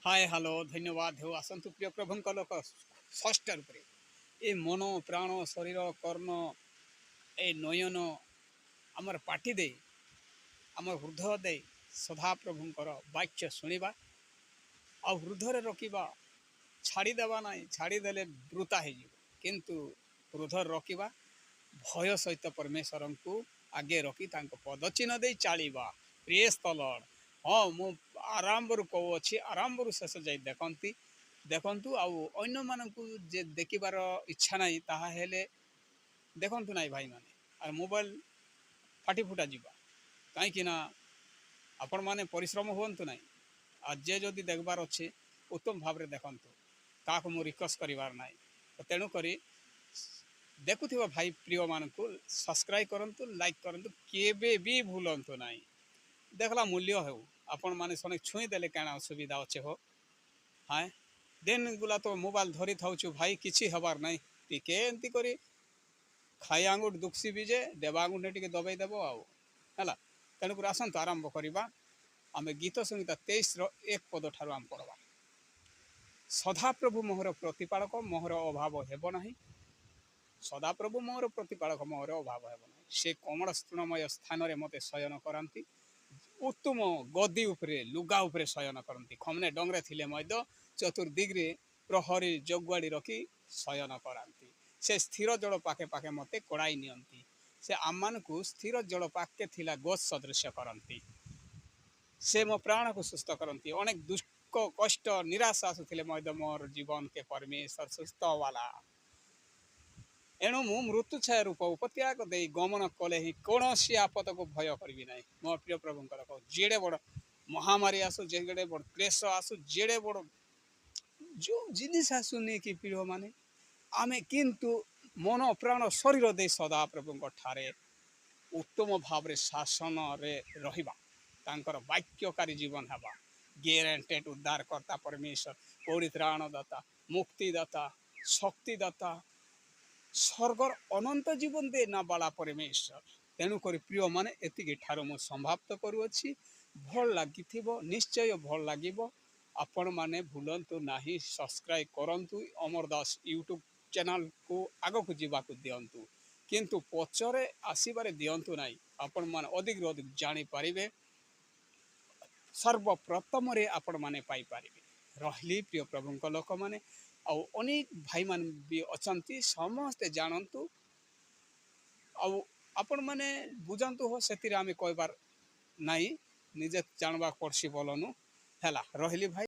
Hi hello धन्यवाद हो आसतु प्रिय प्रभुଙ୍କ लोक ଷଷ୍ଠ ରୂପରେ ଏ ମନ ପ୍ରାଣ ଶରୀର କର୍ଣ୍ଣ ଏ ନୟନ ଆମର ପାଟି ଦେଇ ଆମର ହୃଦୟ ଦେଇ ସଦାପ୍ରଭୁଙ୍କର ବାକ୍ୟ ଶୁଣିବା ଆଉ ହୃଦୟରେ ରଖିବା ଛାଡ଼ିଦେବା ନାହିଁ ଛାଡ଼ିଦେଲେ ବୃଥା ହେଇଯିବ କିନ୍ତୁ ହୃଦୟରେ ରଖିବା ଭୟ ସହିତ ପରମେଶ୍ୱରଙ୍କୁ ଆଗେ ରଖି ତାଙ୍କ ପଦଚିହ୍ନ ଦେଇ ଚାଳିବା ପ୍ରେସ୍ ଦ ଲର୍ଡ। ହଁ ମୁଁ ଆରମ୍ଭରୁ କହୁଅଛି ଆରମ୍ଭରୁ ଶେଷ ଯାଇ ଦେଖନ୍ତୁ ଆଉ ଅନ୍ୟମାନଙ୍କୁ ଯେ ଦେଖିବାର ଇଚ୍ଛା ନାହିଁ ତାହା ହେଲେ ଦେଖନ୍ତୁ ନାହିଁ ଭାଇମାନେ ଆର୍ ମୋବାଇଲ ଫାଟି ଫୁଟା ଯିବା କାହିଁକି ନା ଆପଣମାନେ ପରିଶ୍ରମ ହୁଅନ୍ତୁ ନାହିଁ ଆଉ ଯେ ଯଦି ଦେଖିବାର ଅଛି ଉତ୍ତମ ଭାବରେ ଦେଖନ୍ତୁ ତାହାକୁ ମୁଁ ରିକ୍ୱେଷ୍ଟ କରିବାର ନାହିଁ ତେଣୁକରି ଦେଖୁଥିବା ଭାଇ ପ୍ରିୟମାନଙ୍କୁ ସବସ୍କ୍ରାଇବ୍ କରନ୍ତୁ ଲାଇକ୍ କରନ୍ତୁ କେବେ ବି ଭୁଲନ୍ତୁ ନାହିଁ ଦେଖଲା ମୂଲ୍ୟ ହେଉ ଆପଣମାନେ ଶୁଣି ଛୁଇଁ ଦେଲେ କାଣା ଅସୁବିଧା ଅଛେ ହୋ ହାଏ ଦିନ ଗୁଲା ତ ମୋବାଇଲ ଧରି ଥାଉଛୁ ଭାଇ କିଛି ହେବାର ନାହିଁ ଟିକେ ଏମିତି କରି ଖାଇ ଆଙ୍ଗୁଠି ଦୁଃଖସିବି ଯେ ଦେବା ଆଙ୍ଗୁଠି ଟିକେ ଦବେଇ ଦେବ ଆଉ ହେଲା ତେଣୁକରି ଆସନ୍ତୁ ଆରମ୍ଭ କରିବା ଆମେ ଗୀତ ସଂହିତା 23ର 1 ପଦ ଠାରୁ ଆମେ ପଢ଼ବା। ସଦାପ୍ରଭୁ ମୋହର ପ୍ରତିପାଳକ ମୋହର ଅଭାବ ହେବ ନାହିଁ। ସଦାପ୍ରଭୁ ମୋର ପ୍ରତିପାଳକ ମୋର ଅଭାବ ହେବ ନାହିଁ। ସେ କମଳ ତୃଣମୟ ସ୍ଥାନରେ ମୋତେ ଶୟନ କରାନ୍ତି ଉତ୍ତମ ଗଦି ଉପରେ ଲୁଗା ଉପରେ ଶୟନ କରନ୍ତି ଖମନେ ଡଙ୍ଗରେ ଥିଲେ ମଧ୍ୟ ଚତୁର୍ଦିଗରେ ପ୍ରହରୀ ଜଗୁଆଡ଼ି ରଖି ଶୟନ କରାନ୍ତି। ସେ ସ୍ଥିର ଜଳ ପାଖେ ପାଖେ ମୋତେ କଡ଼ାଇ ନିଅନ୍ତି। ସେ ଆମମାନଙ୍କୁ ସ୍ଥିର ଜଳ ପାଖେ ଥିଲା ଗୋ ସଦୃଶ୍ୟ କରନ୍ତି। ସେ ମୋ ପ୍ରାଣକୁ ସୁସ୍ଥ କରନ୍ତି। ଅନେକ ଦୁଃଖ କଷ୍ଟ ନିରାଶ ଆସୁଥିଲେ ମଧ୍ୟ ମୋର ଜୀବନକେ ପରମେଶ୍ୱର ସୁସ୍ଥ ବାଲା ଏଣୁ ମୁଁ ମୃତ୍ୟୁ ଛାୟା ରୂପ ଉପତ୍ୟାଗ ଦେଇ ଗମନ କଲେ ହିଁ କୌଣସି ଆପଦକୁ ଭୟ କରିବି ନାହିଁ। ମୋ ପ୍ରିୟ ପ୍ରଭୁଙ୍କର କହୁ ଯେଡ଼େ ବଡ଼ ମହାମାରୀ ଆସୁ ଯେଡ଼େ ବଡ଼ କ୍ଲେଶ ଆସୁ ଯେଡ଼େ ବଡ଼ ଯେଉଁ ଜିନିଷ ଆସୁନି କି ପ୍ରିୟମାନେ ଆମେ କିନ୍ତୁ ମନ ପ୍ରାଣ ଶରୀର ଦେଇ ସଦାପ୍ରଭୁଙ୍କ ଠାରେ ଉତ୍ତମ ଭାବରେ ଶାସନରେ ରହିବା ତାଙ୍କର ବାକ୍ୟକାରୀ ଜୀବନ ହେବା ଗ୍ୟାରେଣ୍ଟେଡ୍ ଉଦ୍ଧାରକର୍ତ୍ତା ପରମେଶ୍ୱର ପରିତ୍ରାଣଦାତା ମୁକ୍ତିଦାତା ଶକ୍ତିଦାତା ସ୍ୱର୍ଗର ଅନନ୍ତ ଜୀବନ ଦେ ନା ବାଲା ପରମେଶ୍ୱର। ତେଣୁକରି ପ୍ରିୟମାନେ ଏତିକି ଠାରୁ ମୁଁ ସମାପ୍ତ କରୁଅଛି। ଭଲ ଲାଗିଥିବ ନିଶ୍ଚୟ ଭଲ ଲାଗିବ। ଆପଣମାନେ ଭୁଲନ୍ତୁ ନାହିଁ ସବସ୍କ୍ରାଇବ୍ କରନ୍ତୁ ଅମର ଦାସ ୟୁଟ୍ୟୁବ୍ ଚ୍ୟାନେଲକୁ ଆଗକୁ ଯିବାକୁ ଦିଅନ୍ତୁ କିନ୍ତୁ ପଛରେ ଆସିବାରେ ଦିଅନ୍ତୁ ନାହିଁ। ଆପଣମାନେ ଅଧିକରୁ ଅଧିକ ଜାଣିପାରିବେ ସର୍ବପ୍ରଥମରେ ଆପଣମାନେ ପାଇପାରିବେ। ରହିଲି ପ୍ରିୟ ପ୍ରଭୁଙ୍କ ଲୋକମାନେ ଆଉ ଅନେକ ଭାଇମାନେ ବି ଅଛନ୍ତି ସମସ୍ତେ ଜାଣନ୍ତୁ ଆଉ ଆପଣମାନେ ବୁଝାନ୍ତୁ ହୋ ସେଥିରେ ଆମେ କହିବାର ନାହିଁ ନିଜେ ଜାଣବାକୁ ପଡ଼ସି ବୋଲନୁ ହେଲା ରହିଲି ଭାଇ।